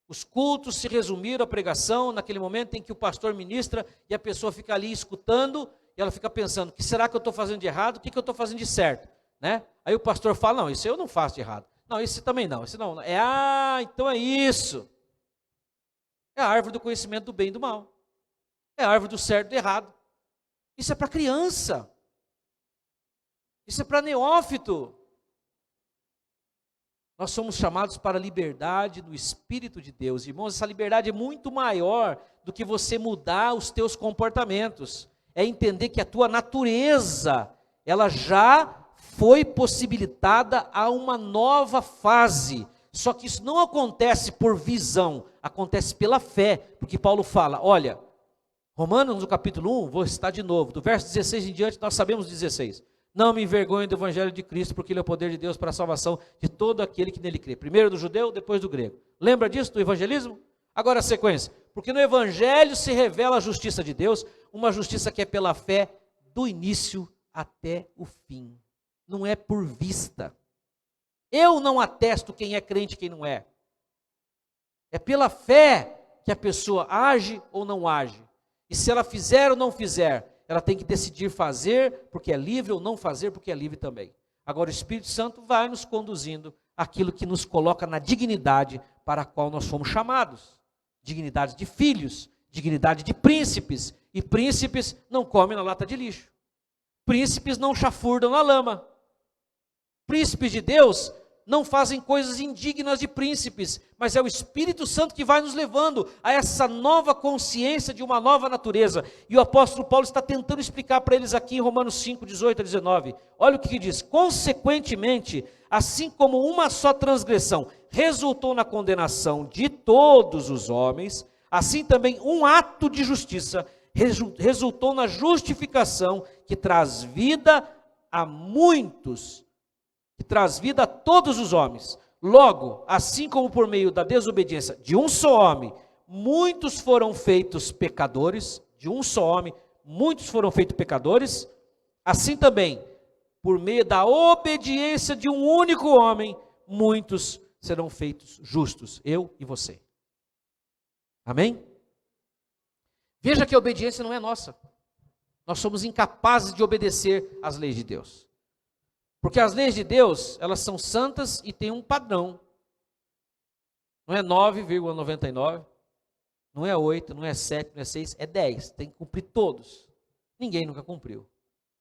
Os cultos se resumiram à pregação naquele momento em que o pastor ministra e a pessoa fica ali escutando e ela fica pensando, o que será que eu estou fazendo de errado, o que eu estou fazendo de certo? Né? Aí o pastor fala, não, isso eu não faço de errado. Não, isso também não, isso não. Então é isso. É a árvore do conhecimento do bem e do mal. É a árvore do certo e do errado. Isso é para criança. Isso é para neófito. Nós somos chamados para a liberdade do Espírito de Deus. Irmãos, essa liberdade é muito maior do que você mudar os teus comportamentos. É entender que a tua natureza, ela já foi possibilitada a uma nova fase. Só que isso não acontece por visão, acontece pela fé, porque Paulo fala, olha, Romanos no capítulo 1, vou citar de novo, do verso 16 em diante, nós sabemos 16, não me envergonho do evangelho de Cristo, porque ele é o poder de Deus para a salvação de todo aquele que nele crê, primeiro do judeu, depois do grego. Lembra disso, do evangelismo? Agora a sequência, porque no evangelho se revela a justiça de Deus, uma justiça que é pela fé, do início até o fim, não é por vista. Eu não atesto quem é crente e quem não é. É pela fé que a pessoa age ou não age. E se ela fizer ou não fizer, ela tem que decidir fazer porque é livre ou não fazer porque é livre também. Agora o Espírito Santo vai nos conduzindo àquilo que nos coloca na dignidade para a qual nós fomos chamados. Dignidade de filhos, dignidade de príncipes. E príncipes não comem na lata de lixo. Príncipes não chafurdam na lama. Príncipes de Deus não fazem coisas indignas de príncipes, mas é o Espírito Santo que vai nos levando a essa nova consciência de uma nova natureza. E o apóstolo Paulo está tentando explicar para eles aqui em Romanos 5, 18 a 19. Olha o que diz, consequentemente, assim como uma só transgressão resultou na condenação de todos os homens, assim também um ato de justiça resultou na justificação que traz vida a muitos, que traz vida a todos os homens. Logo, assim como por meio da desobediência de um só homem, muitos foram feitos pecadores, de um só homem, muitos foram feitos pecadores, assim também, por meio da obediência de um único homem, muitos serão feitos justos, eu e você. Amém? Veja que a obediência não é nossa. Nós somos incapazes de obedecer às leis de Deus. Porque as leis de Deus, elas são santas e têm um padrão. Não é 9,99, não é 8, não é 7, não é 6, é 10. Tem que cumprir todos. Ninguém nunca cumpriu.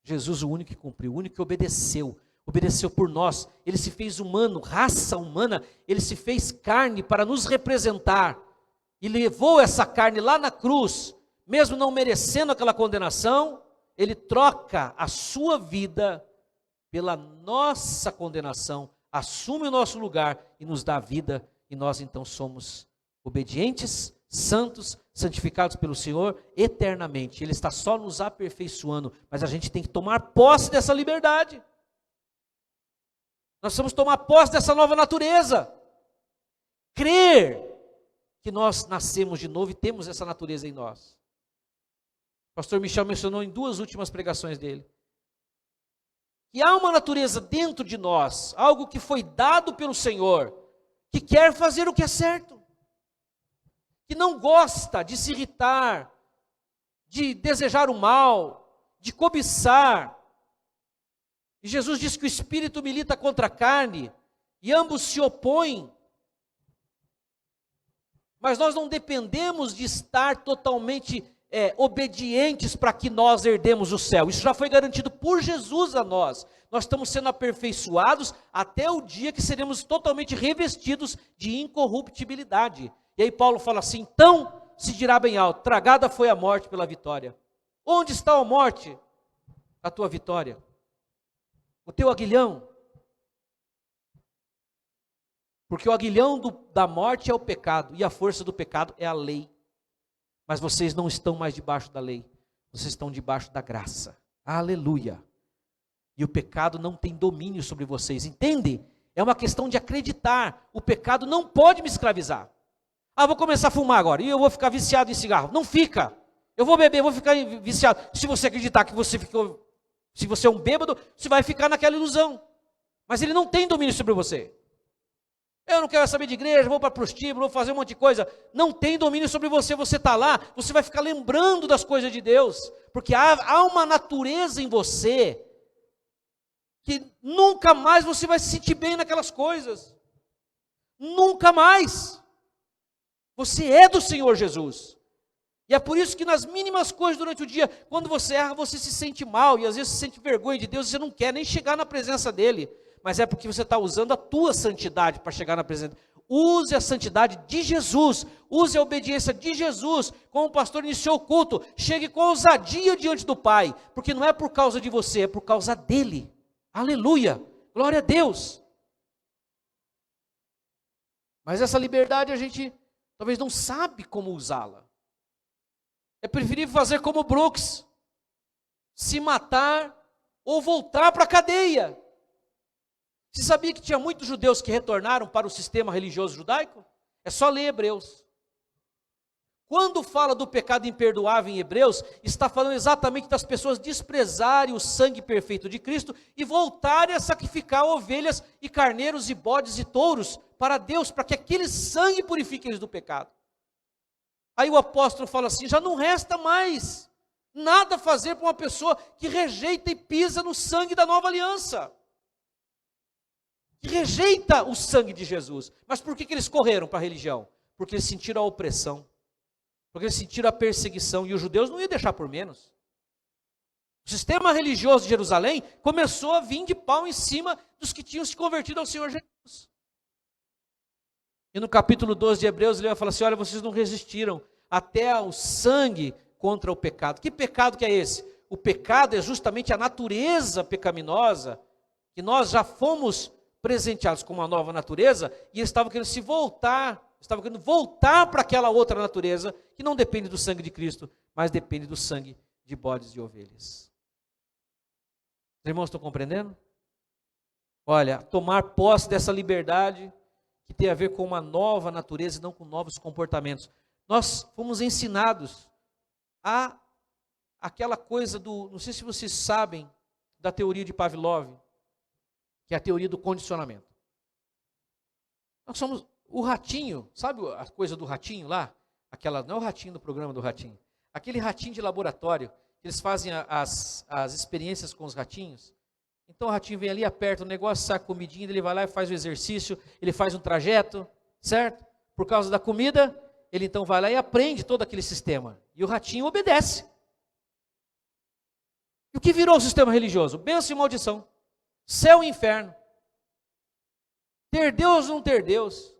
Jesus, o único que cumpriu, o único que obedeceu por nós. Ele se fez humano, raça humana, ele se fez carne para nos representar. E levou essa carne lá na cruz, mesmo não merecendo aquela condenação, ele troca a sua vida pela nossa condenação, assume o nosso lugar e nos dá vida, e nós então somos obedientes, santos, santificados pelo Senhor eternamente. Ele está só nos aperfeiçoando, mas a gente tem que tomar posse dessa liberdade. Nós precisamos tomar posse dessa nova natureza, crer que nós nascemos de novo e temos essa natureza em nós. O pastor Michel mencionou em 2 últimas pregações dele, que há uma natureza dentro de nós, algo que foi dado pelo Senhor, que quer fazer o que é certo, que não gosta de se irritar, de desejar o mal, de cobiçar. E Jesus diz que o Espírito milita contra a carne, e ambos se opõem. Mas nós não dependemos de estar totalmente obedientes para que nós herdemos o céu. Isso já foi garantido por Jesus a nós. Nós estamos sendo aperfeiçoados até o dia que seremos totalmente revestidos de incorruptibilidade. E aí Paulo fala assim: então se dirá bem alto, tragada foi a morte pela vitória. Onde está a morte? A tua vitória. O teu aguilhão. Porque o aguilhão da morte é o pecado, e a força do pecado é a lei. Mas vocês não estão mais debaixo da lei, vocês estão debaixo da graça. Aleluia. E o pecado não tem domínio sobre vocês, entende? É uma questão de acreditar. O pecado não pode me escravizar. Vou começar a fumar agora, e eu vou ficar viciado em cigarro. Não fica. Eu vou beber, vou ficar viciado. Se você acreditar que se você é um bêbado, você vai ficar naquela ilusão. Mas ele não tem domínio sobre você. Eu não quero saber de igreja, vou para prostíbulo, vou fazer um monte de coisa. Não tem domínio sobre você, você está lá, você vai ficar lembrando das coisas de Deus. Porque há uma natureza em você que nunca mais você vai se sentir bem naquelas coisas. Nunca mais. Você é do Senhor Jesus. E é por isso que nas mínimas coisas durante o dia, quando você erra, você se sente mal, e às vezes se sente vergonha de Deus, e você não quer nem chegar na presença dEle. Mas é porque você está usando a tua santidade para chegar na presença. Use a santidade de Jesus, use a obediência de Jesus, como o pastor iniciou o culto, chegue com ousadia diante do Pai, porque não é por causa de você, é por causa dEle. Aleluia, glória a Deus. Mas essa liberdade a gente talvez não sabe como usá-la. É preferível fazer como Brooks, se matar ou voltar para a cadeia. Você sabia que tinha muitos judeus que retornaram para o sistema religioso judaico? É só ler Hebreus. Quando fala do pecado imperdoável em Hebreus, está falando exatamente das pessoas desprezarem o sangue perfeito de Cristo e voltarem a sacrificar ovelhas e carneiros e bodes e touros para Deus, para que aquele sangue purifique eles do pecado. Aí o apóstolo fala assim: já não resta mais nada a fazer para uma pessoa que rejeita e pisa no sangue da nova aliança. Que rejeita o sangue de Jesus. Mas por que eles correram para a religião? Porque eles sentiram a opressão. Porque eles sentiram a perseguição. E os judeus não iam deixar por menos. O sistema religioso de Jerusalém começou a vir de pau em cima dos que tinham se convertido ao Senhor Jesus. E no capítulo 12 de Hebreus, ele vai falar assim: olha, vocês não resistiram até ao sangue contra o pecado. Que pecado que é esse? O pecado é justamente a natureza pecaminosa, que nós já fomos presenteados com uma nova natureza, e eles estavam querendo querendo voltar para aquela outra natureza, que não depende do sangue de Cristo, mas depende do sangue de bodes e ovelhas. Os irmãos estão compreendendo? Olha, tomar posse dessa liberdade, que tem a ver com uma nova natureza e não com novos comportamentos. Nós fomos ensinados a aquela coisa não sei se vocês sabem da teoria de Pavlov, que é a teoria do condicionamento. Nós somos o ratinho, sabe a coisa do ratinho lá? Não é o ratinho do programa do ratinho. Aquele ratinho de laboratório, que eles fazem as experiências com os ratinhos. Então o ratinho vem ali, aperta o negócio, sai a comidinha, ele vai lá e faz o exercício, ele faz um trajeto, certo? Por causa da comida, ele então vai lá e aprende todo aquele sistema. E o ratinho obedece. E o que virou o sistema religioso? Bênção e maldição. Céu e inferno. Ter Deus ou não ter Deus.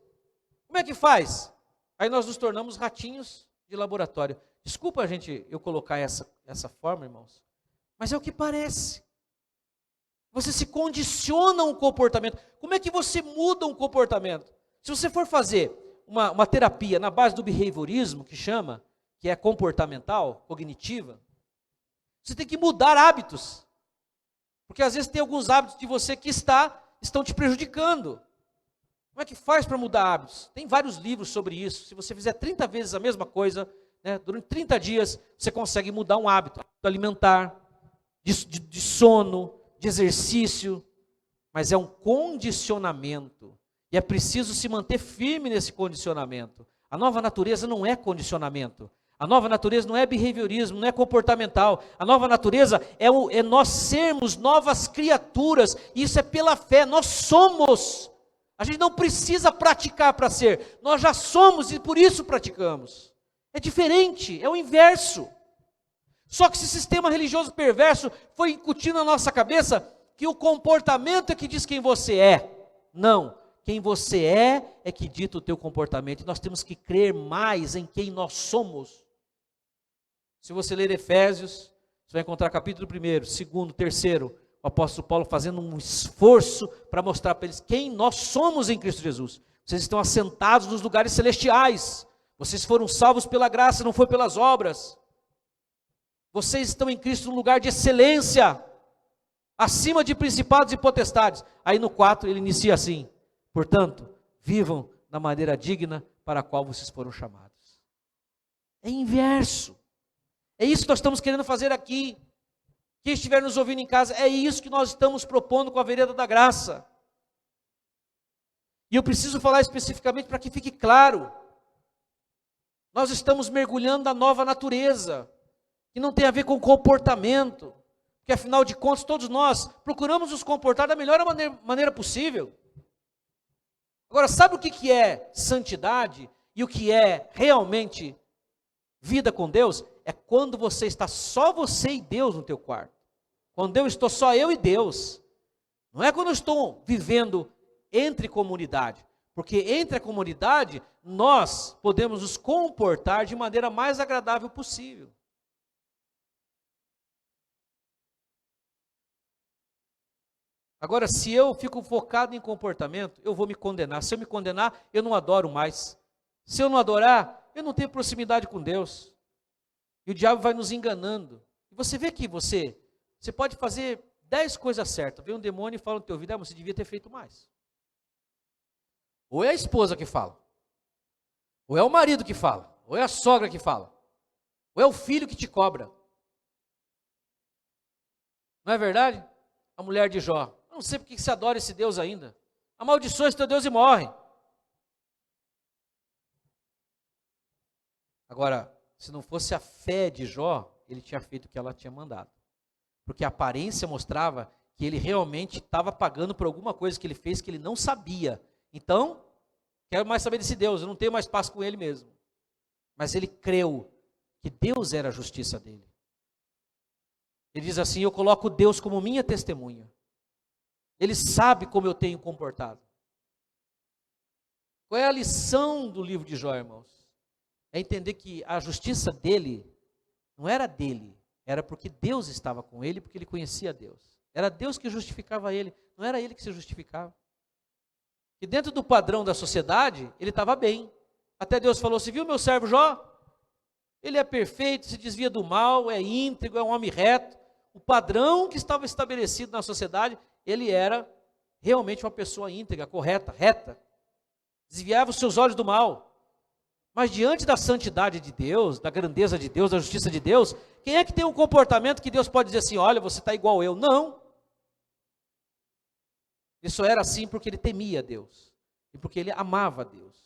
Como é que faz? Aí nós nos tornamos ratinhos de laboratório. Desculpa eu colocar essa forma, irmãos, mas é o que parece. Você se condiciona a um comportamento. Como é que você muda um comportamento? Se você for fazer uma terapia na base do behaviorismo, que é comportamental, cognitiva, você tem que mudar hábitos. Porque às vezes tem alguns hábitos de você que estão te prejudicando. Como é que faz para mudar hábitos? Tem vários livros sobre isso. Se você fizer 30 vezes a mesma coisa, durante 30 dias, você consegue mudar um hábito alimentar, de sono, de exercício. Mas é um condicionamento. E é preciso se manter firme nesse condicionamento. A nova natureza não é condicionamento. A nova natureza não é behaviorismo, não é comportamental. A nova natureza é nós sermos novas criaturas. E isso é pela fé, nós somos. A gente não precisa praticar para ser. Nós já somos e por isso praticamos. É diferente, é o inverso. Só que esse sistema religioso perverso foi incutindo na nossa cabeça que o comportamento é que diz quem você é. Não, quem você é que dita o teu comportamento. E nós temos que crer mais em quem nós somos. Se você ler Efésios, você vai encontrar capítulo 1, 2, 3, o apóstolo Paulo fazendo um esforço para mostrar para eles quem nós somos em Cristo Jesus. Vocês estão assentados nos lugares celestiais. Vocês foram salvos pela graça, não foi pelas obras. Vocês estão em Cristo num lugar de excelência, acima de principados e potestades. Aí no 4 ele inicia assim: portanto, vivam da maneira digna para a qual vocês foram chamados. É inverso. É isso que nós estamos querendo fazer aqui. Quem estiver nos ouvindo em casa, é isso que nós estamos propondo com a vereda da graça. E eu preciso falar especificamente para que fique claro. Nós estamos mergulhando na nova natureza, que não tem a ver com comportamento, que afinal de contas todos nós procuramos nos comportar da melhor maneira possível. Agora, sabe o que é santidade e o que é realmente vida com Deus? É quando você está só você e Deus no teu quarto. Quando eu estou só eu e Deus. Não é quando eu estou vivendo entre comunidade. Porque entre a comunidade, nós podemos nos comportar de maneira mais agradável possível. Agora, se eu fico focado em comportamento, eu vou me condenar. Se eu me condenar, eu não adoro mais. Se eu não adorar, eu não tenho proximidade com Deus. E o diabo vai nos enganando. E você vê que você pode fazer 10 coisas certas. Vem um demônio e fala no teu ouvido: você devia ter feito mais. Ou é a esposa que fala. Ou é o marido que fala. Ou é a sogra que fala. Ou é o filho que te cobra. Não é verdade? A mulher de Jó: eu não sei porque você adora esse Deus ainda. Amaldiçoa esse teu Deus e morre. Agora, se não fosse a fé de Jó, ele tinha feito o que ela tinha mandado. Porque a aparência mostrava que ele realmente estava pagando por alguma coisa que ele fez que ele não sabia. Então, quero mais saber desse Deus, eu não tenho mais paz com ele mesmo. Mas ele creu que Deus era a justiça dele. Ele diz assim: eu coloco Deus como minha testemunha. Ele sabe como eu tenho comportado. Qual é a lição do livro de Jó, irmãos? É entender que a justiça dele não era dele, era porque Deus estava com ele, porque ele conhecia Deus. Era Deus que justificava ele, não era ele que se justificava. E dentro do padrão da sociedade, ele estava bem. Até Deus falou: você viu meu servo Jó? Ele é perfeito, se desvia do mal, é íntegro, é um homem reto. O padrão que estava estabelecido na sociedade, ele era realmente uma pessoa íntegra, correta, reta. Desviava os seus olhos do mal. Mas diante da santidade de Deus, da grandeza de Deus, da justiça de Deus, quem é que tem um comportamento que Deus pode dizer assim: olha, você está igual eu? Não. Isso era assim porque ele temia Deus. E porque ele amava Deus.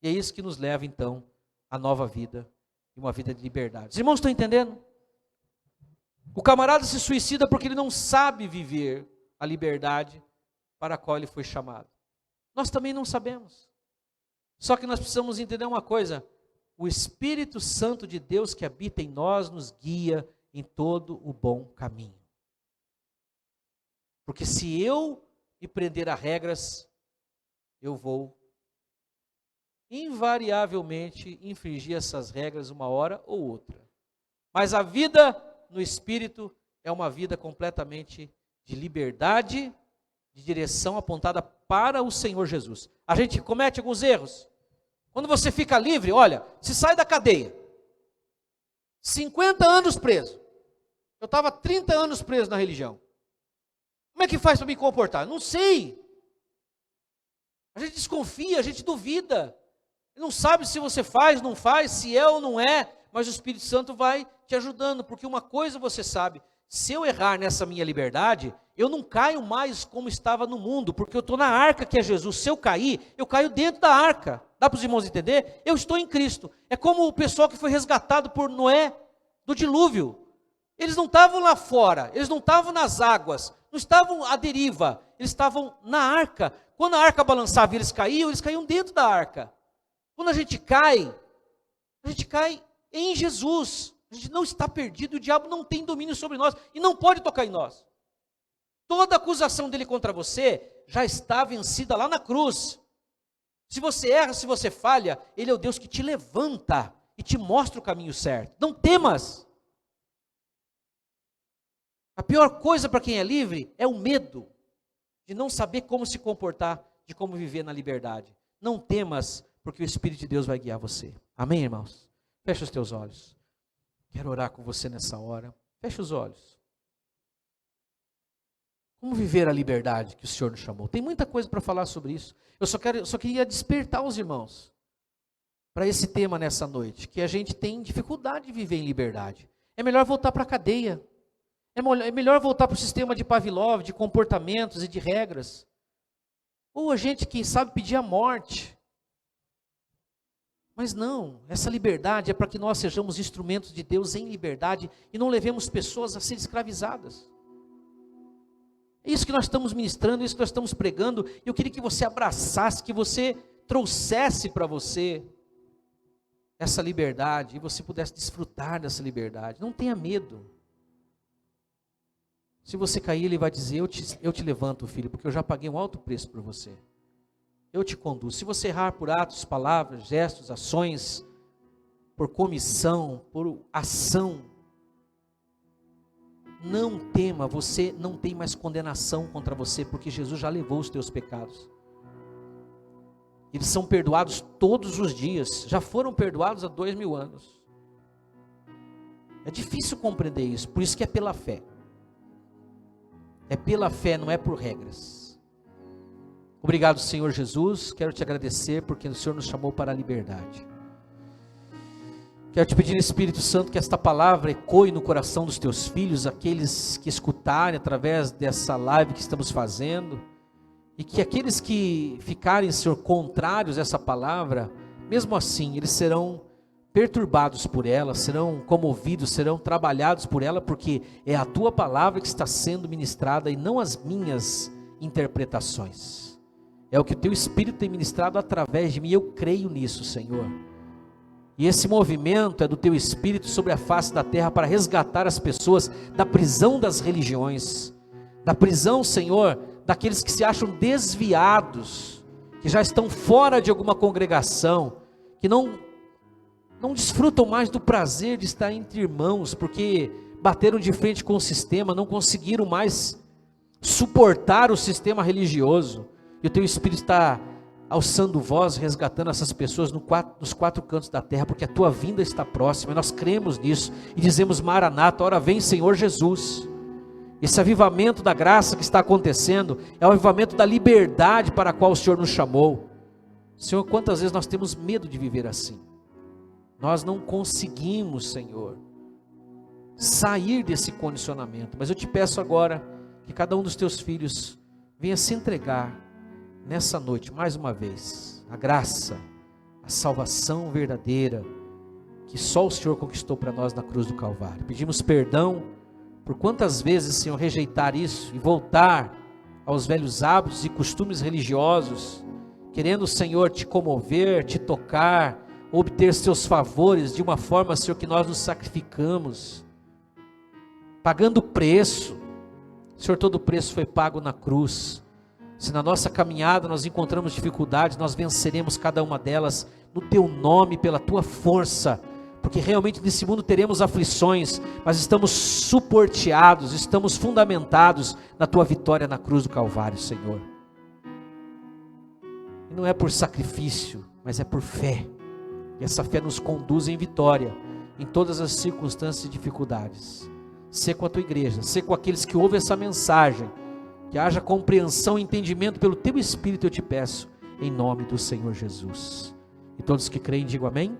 E é isso que nos leva então à nova vida. E uma vida de liberdade. Os irmãos estão entendendo? O camarada se suicida porque ele não sabe viver a liberdade para a qual ele foi chamado. Nós também não sabemos. Só que nós precisamos entender uma coisa: o Espírito Santo de Deus que habita em nós nos guia em todo o bom caminho. Porque se eu me prender a regras, eu vou invariavelmente infringir essas regras uma hora ou outra. Mas a vida no Espírito é uma vida completamente de liberdade, de direção apontada para o Senhor Jesus. A gente comete alguns erros. Quando você fica livre, olha, se sai da cadeia, 50 anos preso. Eu estava 30 anos preso na religião. Como é que faz para me comportar? Não sei. A gente desconfia, a gente duvida. Não sabe se você faz, não faz, se é ou não é, mas o Espírito Santo vai te ajudando, porque uma coisa você sabe: se eu errar nessa minha liberdade, eu não caio mais como estava no mundo, porque eu estou na arca que é Jesus. Se eu cair, eu caio dentro da arca. Dá para os irmãos entender? Eu estou em Cristo. É como o pessoal que foi resgatado por Noé do dilúvio. Eles não estavam lá fora, eles não estavam nas águas, não estavam à deriva, eles estavam na arca. Quando a arca balançava e eles caíam dentro da arca. Quando a gente cai em Jesus. A gente não está perdido, o diabo não tem domínio sobre nós e não pode tocar em nós. Toda acusação dele contra você já está vencida lá na cruz. Se você erra, se você falha, ele é o Deus que te levanta e te mostra o caminho certo. Não temas. A pior coisa para quem é livre é o medo de não saber como se comportar, de como viver na liberdade. Não temas, porque o Espírito de Deus vai guiar você. Amém, irmãos? Fecha os teus olhos. Quero orar com você nessa hora. Fecha os olhos. Como viver a liberdade que o Senhor nos chamou? Tem muita coisa para falar sobre isso. Eu só queria despertar os irmãos para esse tema nessa noite, que a gente tem dificuldade de viver em liberdade. É melhor voltar para a cadeia. É melhor voltar para o sistema de Pavlov, de comportamentos e de regras. Ou a gente, quem sabe, pedir a morte. Mas não, essa liberdade é para que nós sejamos instrumentos de Deus em liberdade e não levemos pessoas a serem escravizadas. É isso que nós estamos ministrando, é isso que nós estamos pregando. E eu queria que você abraçasse, que você trouxesse para você essa liberdade e você pudesse desfrutar dessa liberdade. Não tenha medo. Se você cair, ele vai dizer, eu te levanto, filho, porque eu já paguei um alto preço por você. Eu te conduzo. Se você errar por atos, palavras, gestos, ações, por comissão, por ação, não tema, você não tem mais condenação contra você, porque Jesus já levou os teus pecados. Eles são perdoados todos os dias, já foram perdoados há 2000 anos. É difícil compreender isso, por isso que é pela fé. É pela fé, não é por regras. Obrigado, Senhor Jesus, quero te agradecer porque o Senhor nos chamou para a liberdade. Quero te pedir, Espírito Santo, que esta palavra ecoe no coração dos teus filhos, aqueles que escutarem através dessa live que estamos fazendo, e que aqueles que ficarem, Senhor, contrários a essa palavra, mesmo assim, eles serão perturbados por ela, serão comovidos, serão trabalhados por ela, porque é a tua palavra que está sendo ministrada e não as minhas interpretações. É o que o teu Espírito tem ministrado através de mim, eu creio nisso, Senhor. E esse movimento é do teu Espírito sobre a face da terra para resgatar as pessoas da prisão das religiões, da prisão, Senhor, daqueles que se acham desviados, que já estão fora de alguma congregação, que não desfrutam mais do prazer de estar entre irmãos, porque bateram de frente com o sistema, não conseguiram mais suportar o sistema religioso, e o teu Espírito está alçando voz, resgatando essas pessoas nos quatro cantos da terra, porque a tua vinda está próxima, e nós cremos nisso, e dizemos: Maranata, ora vem Senhor Jesus. Esse avivamento da graça que está acontecendo, é o avivamento da liberdade para a qual o Senhor nos chamou. Senhor, quantas vezes nós temos medo de viver assim, nós não conseguimos, Senhor, sair desse condicionamento, mas eu te peço agora, que cada um dos teus filhos venha se entregar, nessa noite, mais uma vez, a graça, a salvação verdadeira, que só o Senhor conquistou para nós na cruz do Calvário. Pedimos perdão, por quantas vezes, Senhor, rejeitar isso, e voltar aos velhos hábitos e costumes religiosos, querendo, Senhor, te comover, te tocar, obter seus favores, de uma forma, Senhor, que nós nos sacrificamos, pagando preço. Senhor, todo o preço foi pago na cruz. Se na nossa caminhada nós encontramos dificuldades, nós venceremos cada uma delas no teu nome, pela tua força, porque realmente nesse mundo teremos aflições, mas estamos suporteados, estamos fundamentados na tua vitória na cruz do Calvário, Senhor. E não é por sacrifício, mas é por fé, e essa fé nos conduz em vitória, em todas as circunstâncias e dificuldades. Sê com a tua igreja, sê com aqueles que ouvem essa mensagem, que haja compreensão e entendimento pelo teu Espírito, eu te peço, em nome do Senhor Jesus. E todos que creem, digam amém.